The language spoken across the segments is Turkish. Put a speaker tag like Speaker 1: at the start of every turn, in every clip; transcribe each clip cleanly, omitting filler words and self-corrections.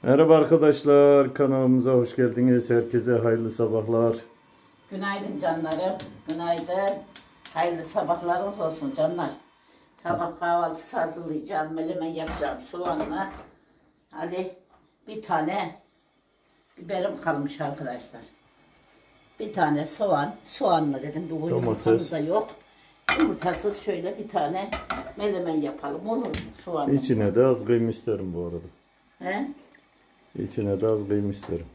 Speaker 1: Merhaba arkadaşlar, kanalımıza hoş geldiniz. Herkese hayırlı sabahlar.
Speaker 2: Günaydın canlarım. Günaydın. Hayırlı sabahlarınız olsun canlar. Sabah kahvaltısı hazırlayacağım. Melemen yapacağım soğanla. Ali bir tane biberim kalmış arkadaşlar. Bir tane soğan. Soğanla dedim. Bu yumurtamız da yok. Yumurtasız şöyle bir tane melemen yapalım. Olur mu? Soğanla.
Speaker 1: İçine de az kıyım isterim bu arada.
Speaker 2: He?
Speaker 1: İçine de az kıyım isterim.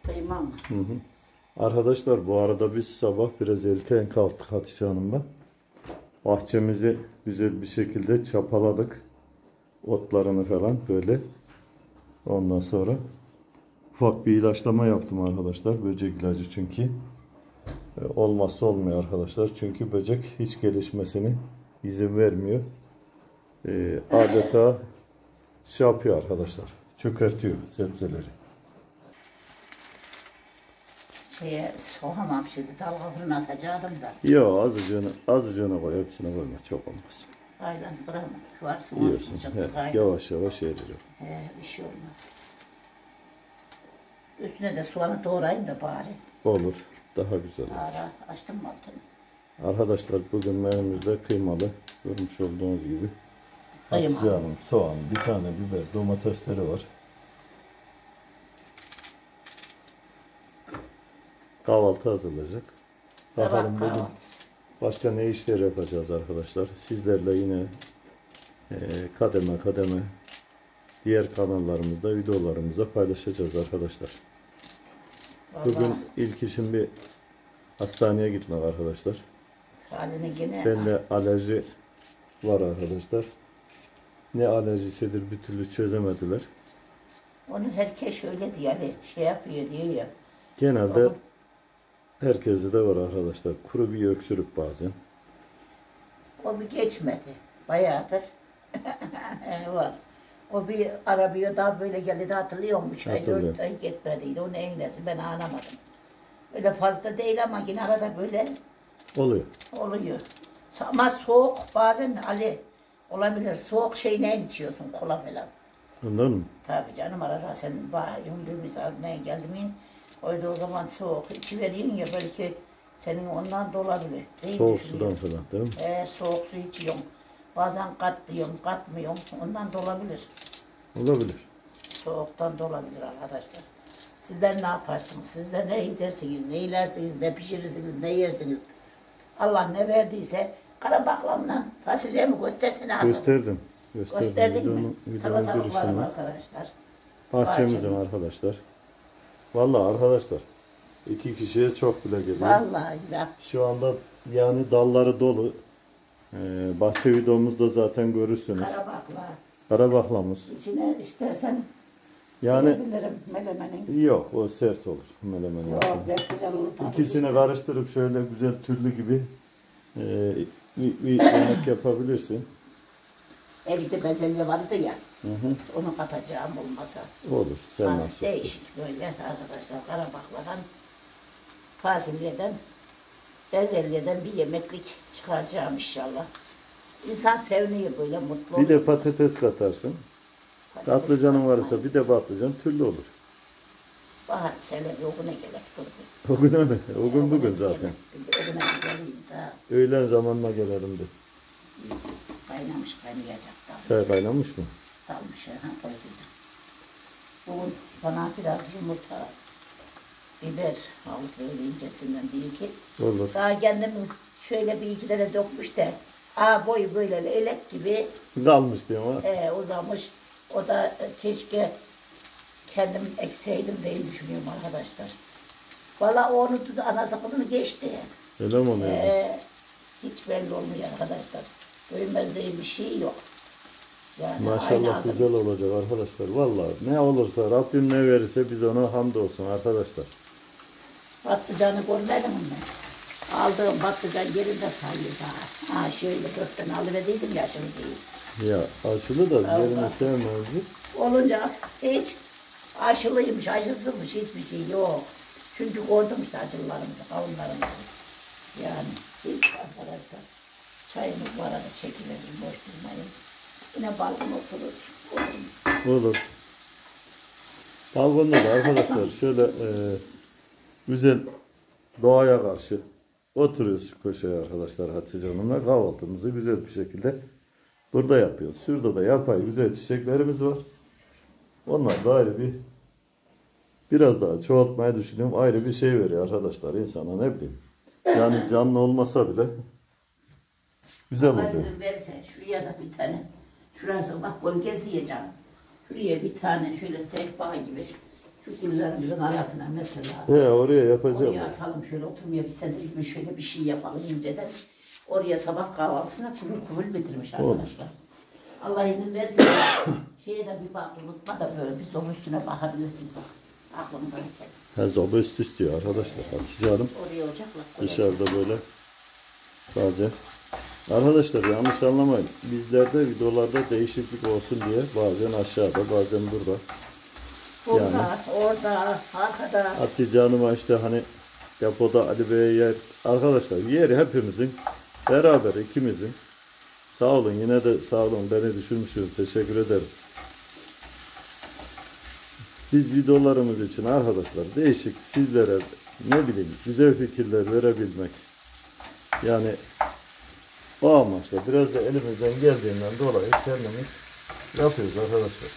Speaker 2: Kıymam mı?
Speaker 1: Hı hı. Arkadaşlar bu arada biz sabah biraz erken kalktık Hatice Hanım'la. Bahçemizi güzel bir şekilde çapaladık. Otlarını falan böyle. Ondan sonra ufak bir ilaçlama yaptım arkadaşlar. Böcek ilacı çünkü. Olmazsa olmuyor arkadaşlar. Çünkü böcek hiç gelişmesine izin vermiyor. Adeta şey yapıyor arkadaşlar. Çökertiyor sebzeleri.
Speaker 2: Soğamam şimdi. Dalga fırına atacaktım da.
Speaker 1: Yo azıcığına koy. Hepsine koyma. Çok olmaz.
Speaker 2: Aynen bırakma. Varsın
Speaker 1: Yiyorsun.
Speaker 2: olsun.
Speaker 1: Yavaş yavaş erir.
Speaker 2: Bir şey olmaz. Üstüne de soğanı doğrayayım da bari.
Speaker 1: Olur. Daha güzel olur.
Speaker 2: Ara açtım mı altını?
Speaker 1: Arkadaşlar bugün menümüzde kıymalı. Görmüş olduğunuz gibi.
Speaker 2: Kıyma.
Speaker 1: Hatice Hanım, soğan, bir tane biber, domatesleri var. Kahvaltı hazırlayacak. Bakalım bugün başka ne işler yapacağız arkadaşlar. Sizlerle yine kademe kademe diğer kanallarımızda videolarımızda paylaşacağız arkadaşlar.
Speaker 2: Vallahi
Speaker 1: Bugün ilk işim bir hastaneye gitmek arkadaşlar.
Speaker 2: halini yine
Speaker 1: Bende alerji var arkadaşlar. Ne alerjisidir bir türlü çözemediler.
Speaker 2: onu herkes öyle diyor. Yani şey yapıyor diyor ya.
Speaker 1: Genelde herkeste de var arkadaşlar. Kuru bir öksürük bazen.
Speaker 2: O bir geçmedi. Bayağıdır. Var. O bir arabaya daha böyle geldi hatırlıyor musun?
Speaker 1: Hatırlıyorum.
Speaker 2: 4 ay gitmediydi. O neyin nesi ben anlamadım. Öyle fazla değil ama yine arada böyle
Speaker 1: Oluyor.
Speaker 2: oluyor. Ama soğuk bazen Ali olabilir. Soğuk şey ne içiyorsun? Kola falan.
Speaker 1: Ondan mı?
Speaker 2: Tabii canım arada sen yumduğumuz haline geldin mi? Oydu o zaman soğuk içiveriyorsun ya belki senin ondan da olabilir. Değil
Speaker 1: Soğuk
Speaker 2: düşünüyorum.
Speaker 1: sudan falan değil mi?
Speaker 2: Soğuk su içiyorum. Bazen katlıyorum, katmıyorum. Ondan da olabilir.
Speaker 1: Olabilir.
Speaker 2: Soğuktan da olabilir arkadaşlar. Sizler ne yaparsınız? Sizler ne yedersiniz, ne ilersiniz, ne pişirirsiniz, ne yersiniz? Allah ne verdiyse kara baklavla fasulye mi göstersene Hasan?
Speaker 1: Gösterdim.
Speaker 2: Gösterdin mi?
Speaker 1: Videonun
Speaker 2: Salatalık var
Speaker 1: girişinde.
Speaker 2: arkadaşlar.
Speaker 1: Bahçemizin arkadaşlar. Vallahi arkadaşlar 2 kişiye çok bile geliyor.
Speaker 2: Vallahi bak.
Speaker 1: Şu anda yani dalları dolu. Bahçe videomuzda zaten görürsünüz.
Speaker 2: Kara bakla.
Speaker 1: Karabaklamız.
Speaker 2: İçine istersen
Speaker 1: Yani
Speaker 2: koyabilirim melemenin.
Speaker 1: yok o sert olur melemen
Speaker 2: Yok
Speaker 1: için.
Speaker 2: pek güzel olur tabii.
Speaker 1: İkisini karıştırıp şöyle güzel türlü gibi bir yemek yapabilirsin.
Speaker 2: Erikli bezelye vardı ya.
Speaker 1: Hı hı.
Speaker 2: Onu katacağım olmasa.
Speaker 1: Olur. Sen
Speaker 2: Az
Speaker 1: nasıl
Speaker 2: değişik böyle arkadaşlar. Kara bakladan, fasulyeden, bezelyeden bir yemeklik çıkaracağım inşallah. İnsan seviniyor böyle mutlu
Speaker 1: Bir de
Speaker 2: oluyor.
Speaker 1: patates katarsın.
Speaker 2: Patates
Speaker 1: Patlıcanın
Speaker 2: katmayı.
Speaker 1: varsa bir de patlıcan türlü olur.
Speaker 2: Bahar selebi o güne gerek.
Speaker 1: O gün öyle. O gün bugün zaten.
Speaker 2: O güne geleyim daha.
Speaker 1: Öğlen zamanına gelirim de.
Speaker 2: Kaynamış kaynayacak daha.
Speaker 1: Çay kaynamış mı?
Speaker 2: Kalmış ha koydum. Bugün bana biraz yumurta, biber alıp böyle incesinden bir iki.
Speaker 1: Olur.
Speaker 2: Daha kendim şöyle bir iki tane dokmuş da boyu böyle elek gibi
Speaker 1: Kalmış diyorum ha.
Speaker 2: uzamış. O da keşke kendim ekseydim diye düşünüyorum arkadaşlar. Valla onu tuttu anası kızını geçti.
Speaker 1: Öyle mi oluyor?
Speaker 2: Hiç belli olmuyor arkadaşlar. Görünmez diye bir şey yok. Yani
Speaker 1: Maşallah
Speaker 2: aynı adım.
Speaker 1: güzel olacak arkadaşlar. Vallahi ne olursa Rabbim ne verirse biz ona hamdolsun arkadaşlar.
Speaker 2: Patlıcanı görmedim mi? Aldığım patlıcan yerinde sayıyor daha. Şöyle 4 tane alıverdiydim yaşını değil.
Speaker 1: Ya aşılı da
Speaker 2: Allah
Speaker 1: yerini
Speaker 2: Allah.
Speaker 1: sevmezdik.
Speaker 2: Olunca hiç aşılıymış, aşısızmış hiçbir şey yok. Çünkü gördüm işte acılarımızı, kavunlarımızı. Yani hiç arkadaşlar. Çayımız var arada çekilelim, boş durmayın. Yine balkon otururuz.
Speaker 1: Olur. Balkonda da arkadaşlar şöyle güzel doğaya karşı oturuyoruz köşeye arkadaşlar Hatice Hanım'la. Kahvaltımızı güzel bir şekilde burada yapıyoruz. Şurada da yapay güzel çiçeklerimiz var. Onlar da ayrı biraz daha çoğaltmayı düşünüyorum. Ayrı bir şey veriyor arkadaşlar insana, ne bileyim. Yani canlı olmasa bile güzel oluyor.
Speaker 2: Aydın verirsen şuraya da bir tane. Şurası bak gölgesi yiyeceğim. Şuraya bir tane şöyle sehpa gibi. Şu güllerimizin arasına mesela.
Speaker 1: Oraya yapacağım.
Speaker 2: Oraya atalım şöyle oturmaya bir sedir gibi şöyle bir şey yapalım inceden. Oraya sabah kahvaltısına kurul kurul bitirmiş arkadaşlar. Allah izin verirse şeye de bir bak unutma da böyle bir son üstüne bakabilirsin bak. Aklımda bir
Speaker 1: Zoba üst istiyor arkadaşlar Hatice Hanım.
Speaker 2: oraya ocakla
Speaker 1: Dışarıda böyle bazen. Arkadaşlar yanlış anlamayın. Bizlerde videolarda değişiklik olsun diye bazen aşağıda bazen burada.
Speaker 2: Burada, orada, arkada.
Speaker 1: Hatice Hanım'a işte hani depoda Ali Bey'e yer. Arkadaşlar yeri hepimizin beraber ikimizin. Sağ olun yine de sağ olun beni düşünmüşsünüz. Teşekkür ederim. Biz videolarımız için arkadaşlar değişik sizlere ne bileyim güzel fikirler verebilmek. Yani o amaçla biraz da elimizden geldiğinden dolayı kendimiz yapıyoruz arkadaşlar.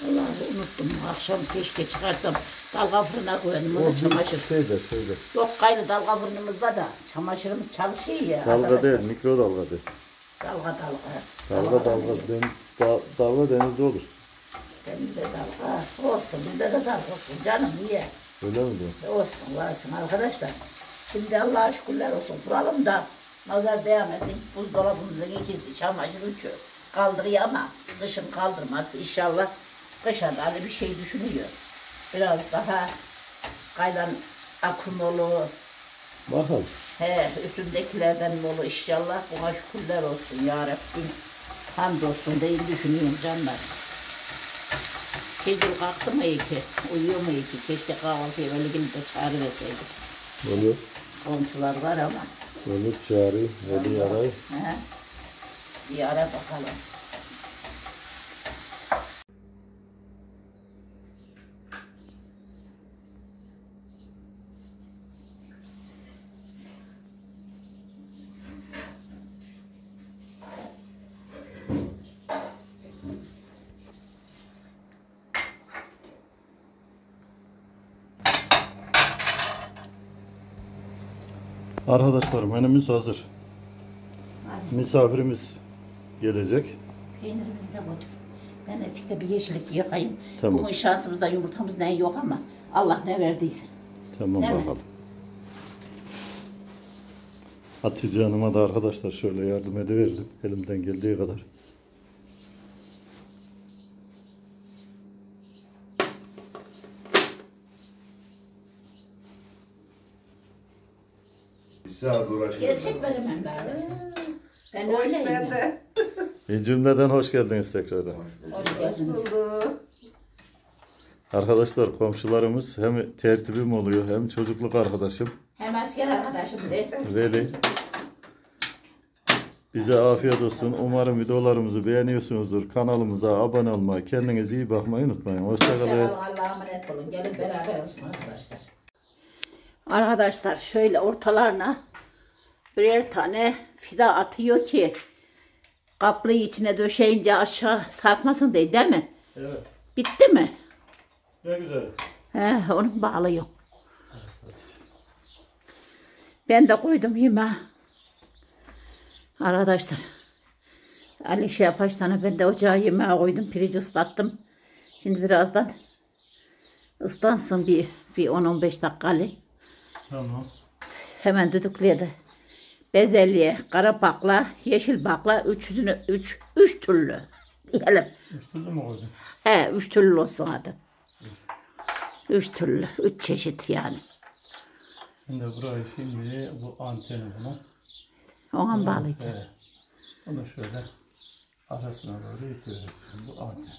Speaker 2: Vallahi unuttum. Akşam keşke çıkarsam dalga fırına koyalım. O çamaşır.
Speaker 1: Şeyde.
Speaker 2: Yok gayrı dalga fırınımızda da çamaşırımız çalışıyor ya.
Speaker 1: Dalga değil, mikrodalga değil.
Speaker 2: Dalga.
Speaker 1: Dalga denizde olur.
Speaker 2: Denizde dalga olsun. Bizde de dalga olsun. Canım niye?
Speaker 1: Öyle mi diyorsun?
Speaker 2: Olsun varsın arkadaşlar. Şimdi Allah'a şükürler olsun. Kuralım da nazar değmesin. Buzdolabımızın ikisi çamaşır üçü kaldırıyor ama kışın kaldırmaz. İnşallah kışa da bir şey düşünüyor. Biraz daha kaydan akımolu,
Speaker 1: Bakalım.
Speaker 2: üstündekilerden dolu inşallah. Buna şükürler olsun ya Rabbim. Hamdolsun değil düşünüyorum canlar. Gece kalktı mı iyi ki? Uyuyor mu iyi ki? Keşke kahvaltıya böyle gelip de çağırıverseydik.
Speaker 1: Olur.
Speaker 2: Komşular var ama.
Speaker 1: Olur çağırayım. Veli arayayım.
Speaker 2: Bir ara bakalım.
Speaker 1: Arkadaşlar menümüz hazır. Misafirimiz gelecek.
Speaker 2: Peynirimizi de koyduk. Ben etikte bir yeşillik yakayım.
Speaker 1: Tamam.
Speaker 2: Bugün şansımızda yumurtamız ne yok ama Allah ne verdiyse.
Speaker 1: Tamam
Speaker 2: Değil mi?
Speaker 1: bakalım. Hatice Hanım'a da arkadaşlar şöyle yardım ediverdim. Elimden geldiği kadar.
Speaker 2: Gerçek veremem neredeyse. Ben öyleyim.
Speaker 3: Ben de.
Speaker 1: Cümleden hoş geldiniz tekrardan.
Speaker 2: Hoş geldiniz.
Speaker 1: Arkadaşlar komşularımız hem tertibim oluyor hem çocukluk arkadaşım.
Speaker 2: Hem asker arkadaşım de.
Speaker 1: Veli. Bize afiyet olsun. Umarım videolarımızı beğeniyorsunuzdur. Kanalımıza abone olmayı, kendinize iyi bakmayı unutmayın. Hoşçakalın.
Speaker 2: Allah'a emanet olun. Gelin beraber olsun arkadaşlar. Arkadaşlar şöyle ortalarına birer tane fida atıyor ki kaplıyı içine döşeyince aşağı sarkmasın diye, değil mi?
Speaker 1: Evet.
Speaker 2: Bitti mi?
Speaker 1: Ne güzel.
Speaker 2: Onu bağlıyor. Ben de koydum yemeğe. Arkadaşlar. Ali şey kaç tane ben de ocağa yemeğe koydum. Pirinci ıslattım. Şimdi birazdan ıslansın bir 10-15 dakikalı.
Speaker 1: Tamam.
Speaker 2: Hemen düdüklüye de bezelye, kara bakla, yeşil bakla, üç türlü diyelim.
Speaker 1: Üstüne mi koydun?
Speaker 2: 3 türlü olsun adı. 3 türlü, 3 çeşit yani.
Speaker 4: Şimdi burayı şimdi bu anteni buna.
Speaker 2: Ona bağlayacağım.
Speaker 4: Evet. Bunu şöyle arasına doğru itiyoruz. Bu anten.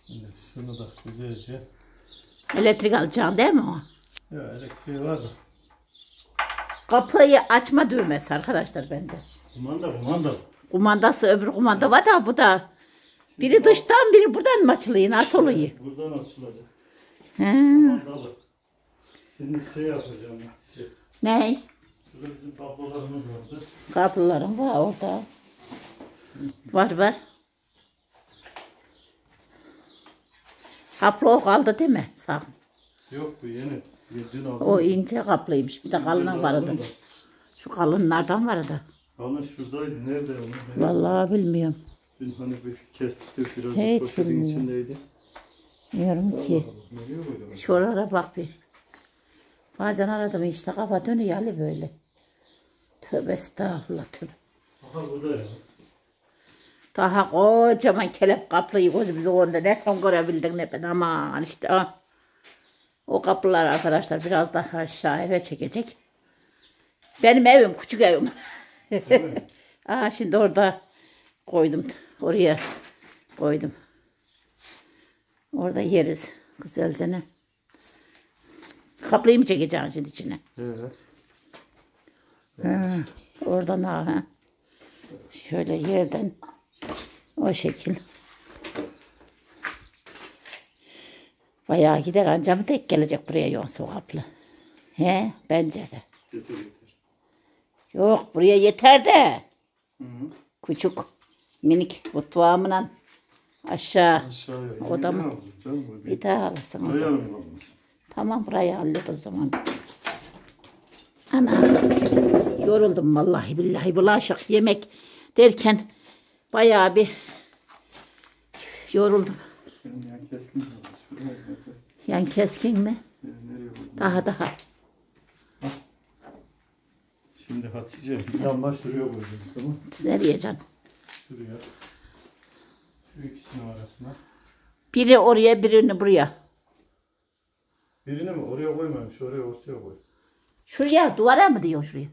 Speaker 4: Şimdi şunu da güzelce.
Speaker 2: Elektrik alacaksın değil mi o?
Speaker 4: Ya elektriği var da.
Speaker 2: Kapıyı açma düğmesi arkadaşlar bence.
Speaker 1: Kumanda.
Speaker 2: Kumandası öbür kumanda var da bu da Biri dıştan biri buradan mı açılıyor? Nasıl oluyor?
Speaker 1: Buradan açılacak.
Speaker 2: He.
Speaker 1: Mandalı. Şimdi şey yapacağım.
Speaker 2: Ne?
Speaker 1: Şurada bizim tablolarımız vardı.
Speaker 2: Kapılarım var orada. Var. Kaplı o kaldı değil mi? Sağ.
Speaker 1: Yok bu yeni. Dün aldım.
Speaker 2: O ince kaplıymış. Bir de kalın vardı. Şu kalınlardan vardı.
Speaker 1: Kalın şuradaydı. Nerede onu?
Speaker 2: Vallahi bilmiyorum.
Speaker 1: Dün hani bir kestik de biraz
Speaker 2: Hiç
Speaker 1: poşetin
Speaker 2: bilmiyorum.
Speaker 1: içindeydi.
Speaker 2: Bilmiyorum ki.
Speaker 1: Nereye koydun?
Speaker 2: Şuralara bak bir. Bazen aradım işte kafa dönüyor Ali böyle. Tövbe estağfurullah tövbe.
Speaker 1: Aha burada ya.
Speaker 2: Daha kocaman kelep kaplıyı gözümüzün önünde ne son görebildik ne ben aman işte ha. O kapılar arkadaşlar biraz daha aşağı eve çekecek. Benim evim küçük evim. Aa, şimdi orada koydum. Oraya koydum. Orada yeriz güzelce ne. Kapıyı mı çekeceksin şimdi içine?
Speaker 1: Evet.
Speaker 2: Ha, oradan ha. Şöyle yerden o şekil. Bayağı gider anca mı tek gelecek buraya yoksa o kaplı. He bence de.
Speaker 1: Getir.
Speaker 2: Yok buraya yeter de.
Speaker 1: Hı.
Speaker 2: Küçük minik mutfağımla aşağı
Speaker 1: Aşağıya.
Speaker 2: odamı bir daha alırsın o zaman.
Speaker 1: Ayarım olmuş.
Speaker 2: Tamam burayı hallet o zaman. Ana yoruldum vallahi billahi bulaşık yemek derken bayağı bir yoruldum.
Speaker 1: Yan keskin olmuş. Şuraya getir.
Speaker 2: Yani keskin mi?
Speaker 1: Nereye koydun?
Speaker 2: Daha.
Speaker 1: Şimdi Hatice lamba şuraya koydum. Tamam.
Speaker 2: Nereye can?
Speaker 1: Şuraya. Şu ikisinin arasına.
Speaker 2: Biri oraya birini buraya.
Speaker 1: Birini mi? Oraya koymamış. Oraya ortaya koy.
Speaker 2: Şuraya duvara mı diyor şuraya?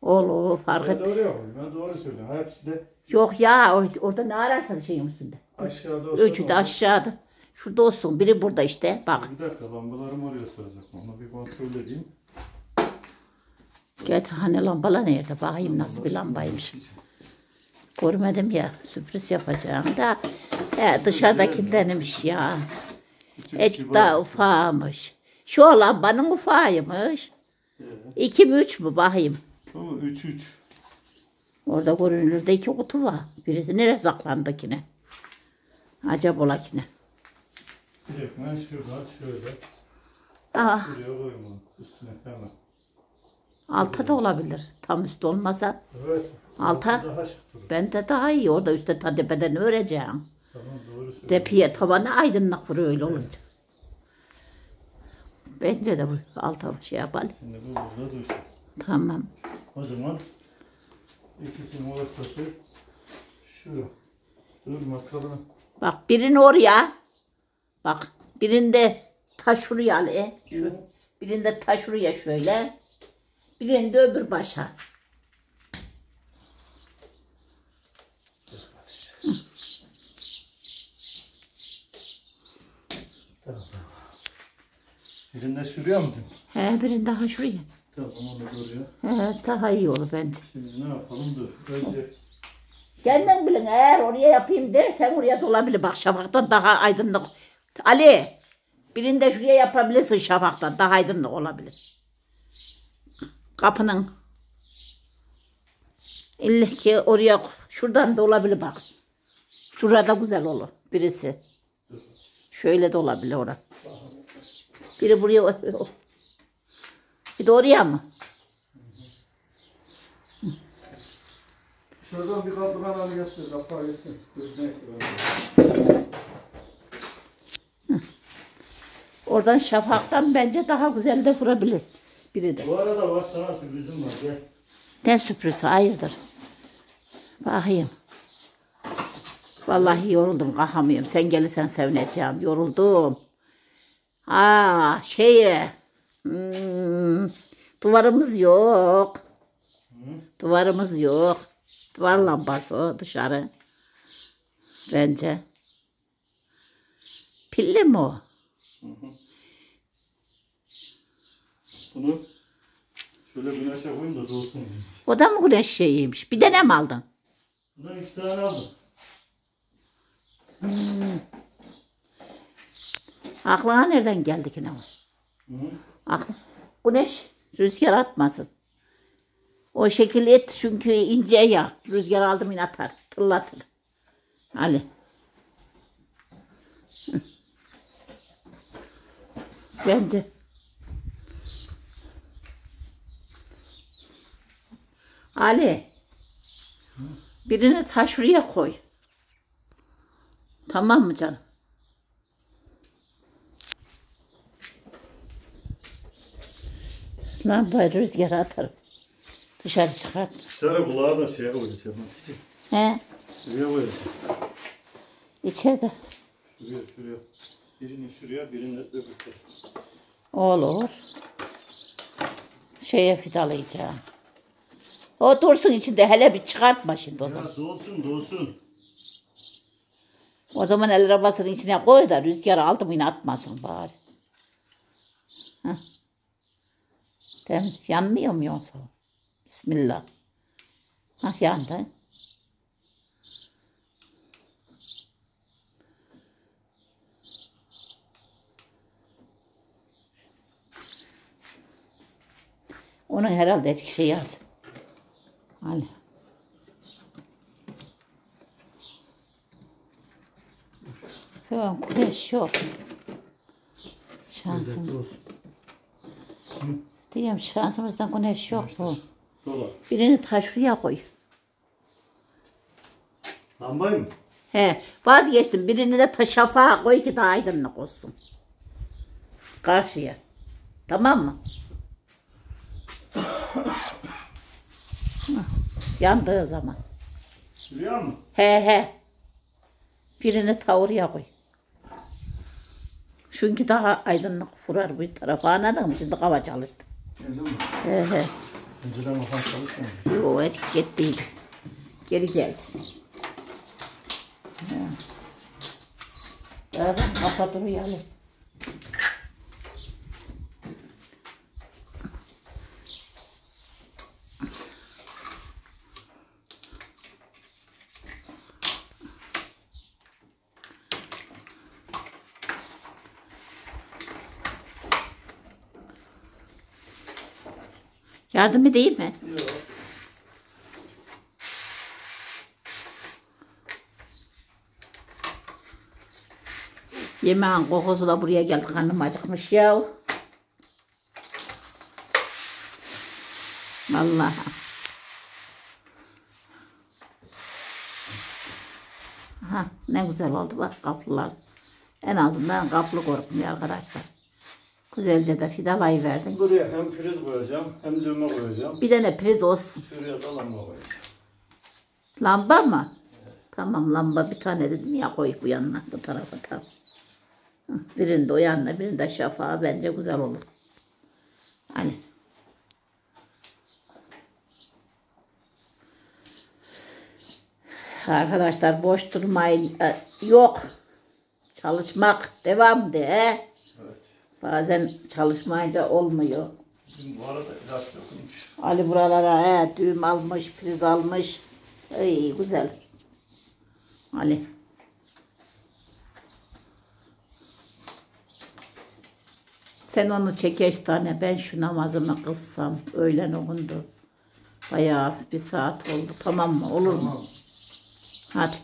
Speaker 2: Olur fark
Speaker 1: Ben
Speaker 2: et.
Speaker 1: de oraya koy. Ben doğru söylüyorum. Hepsi de
Speaker 2: Yok ya orada ne ararsan şeyin üstünde.
Speaker 1: aşağıda olsa.
Speaker 2: Ölçü de aşağıda. Şurada olsun. Biri burada işte. Bak.
Speaker 1: Bir dakika lambalarım oraya sığacak. Onu bir kontrol edeyim.
Speaker 2: Getir hani lambalar nerede? Bakayım nasıl bir lambaymış. Görmedim ya. Sürpriz yapacağım da. Dışarıdakilermiş ya. Ecik daha ufağmış. Şu lambanın ufağıymış. 2 mi 3 mü bakayım.
Speaker 1: Ama 3.
Speaker 2: Orada görünürde 2 kutu var. Birisi nereye saklandakine? Acaba olakine.
Speaker 1: Direkt ben şuradan şöyle.
Speaker 2: Aa,
Speaker 1: Şuraya koyayım onu. Üstüne hemen.
Speaker 2: alta da olabilir. Tam üstü olmasa.
Speaker 1: Evet.
Speaker 2: Alta.
Speaker 1: Daha şık durur.
Speaker 2: Ben de daha iyi. Orada üstte tepeden öreceğim.
Speaker 1: Tamam doğru söylüyorsun.
Speaker 2: Tepiye tavanı aydınlık vuruyor öyle olunca. Bence de bu alta şey yapalım.
Speaker 1: Şimdi bu burada dursun.
Speaker 2: Tamam.
Speaker 1: O zaman ikisinin ortası şura. Dur bakalım.
Speaker 2: Bak birini oraya. Bak birinde taş şuraya al. Şu. Birinde taş şuraya şöyle. Birinde öbür başa.
Speaker 1: Tamam. Birinde şuraya mı dün?
Speaker 2: He birinde daha şuraya.
Speaker 1: Tamam onu da oraya.
Speaker 2: He daha iyi olur bence.
Speaker 1: Şimdi ne yapalım dur. Önce
Speaker 2: Kendin bilin eğer oraya yapayım dersen oraya da olabilir. Bak şafaktan daha aydınlık. Ali birinde şuraya yapabilirsin şafaktan daha aydınlık olabilir. Kapının illa ki oraya şuradan da olabilir bak. Şurada güzel olur birisi. Şöyle de olabilir orada. Biri buraya bir de oraya mı?
Speaker 1: şuradan bir kaldıran al gelsin. Kapağı gelsin. Dur neyse ben.
Speaker 2: Oradan şafaktan bence daha güzel de vurabilir biri de.
Speaker 1: Bu arada var sana sürprizim var. Gel.
Speaker 2: Ne sürpriz hayırdır? Bakayım. Vallahi yoruldum kalkamıyorum. Sen gelirsen sevineceğim. Yoruldum. Duvarımız yok. Duvarımız yok. Duvar lambası o dışarı. Bence. Pilli mi o?
Speaker 1: Bunu şöyle güneşe koyayım da dolsun.
Speaker 2: O da mı güneş şeyiymiş? Bir tane mi aldın?
Speaker 1: Bundan 2 tane aldım.
Speaker 2: Aklına nereden geldi ki ne var? Aklı. Güneş rüzgar atmasın. O şekil et çünkü ince ya. Rüzgar aldı mı atar, tırlatır. Ali. Bence. Ali. Birini taş şuraya koy. Tamam mı canım? Lambayı rüzgara atarım. Dışarı çıkart.
Speaker 1: Sarı kulağı da şeye koyacağım.
Speaker 2: He?
Speaker 1: Şuraya koyacağım.
Speaker 2: İçeride.
Speaker 1: Şuraya. Birini şuraya, birini öbür tarafa.
Speaker 2: Olur. Şeye fidalayacağım. O dursun içinde, hele bir çıkartma şimdi o zaman.
Speaker 1: Ya doğsun.
Speaker 2: O zaman el arabasının içine koy da rüzgar aldı mı yine atmasın bari. Heh. Tamam, yanmıyor mu yoksa? Bismillah. Hah, yandı. Onun herhalde hiç şey yaz. Hadi. Yok, güneş yok. Şansımız. Diyeyim, şansımızdan güneş yok bu.
Speaker 1: Dolar.
Speaker 2: Birini taşlıya koy.
Speaker 1: Lambayı mı?
Speaker 2: He, vazgeçtim. Birini de şafağa koy ki daha aydınlık olsun. Karşıya. Tamam mı? Yandığı zaman.
Speaker 1: Şuraya mı?
Speaker 2: He. Birini tavırıya koy. Çünkü daha aydınlık vurar bu tarafa. Anladın mı? Şimdi hava çalıştı.
Speaker 1: Öyle mi?
Speaker 2: He.
Speaker 1: Önceden bakan çalışmadı.
Speaker 2: Yok, hiç gittiydi. Geri geldi. Ya ben kafa duruyor. Yardım edeyim mi?
Speaker 1: Yok.
Speaker 2: Yemeğin kokusu da buraya geldi. Karnım acıkmış ya. Vallahi. Ha, ne güzel oldu bak kaplılar. En azından kaplı korkmuyor arkadaşlar. Güzelce de fidalayıverdin.
Speaker 1: Buraya hem priz koyacağım hem düğme koyacağım.
Speaker 2: Bir tane priz olsun.
Speaker 1: Şuraya da lamba koyacağım.
Speaker 2: Lamba mı? Evet. Tamam, lamba bir tane dedim ya, koy bu yanına, bu tarafa tamam. Birinde o yanına, birinde şafağa, bence güzel olur. Hani. Arkadaşlar boş durmayın. Yok. Çalışmak devam de. He?
Speaker 1: Evet.
Speaker 2: Bazen çalışmayınca olmuyor.
Speaker 1: Bizim bu arada ilaç dokunmuş.
Speaker 2: Ali buralara düğüm almış, priz almış. İyi, güzel. Ali. Sen onu çekeş tane, ben şu namazımı kılsam, öğlen okundu. Bayağı bir saat oldu, tamam mı? Olur mu? Hadi.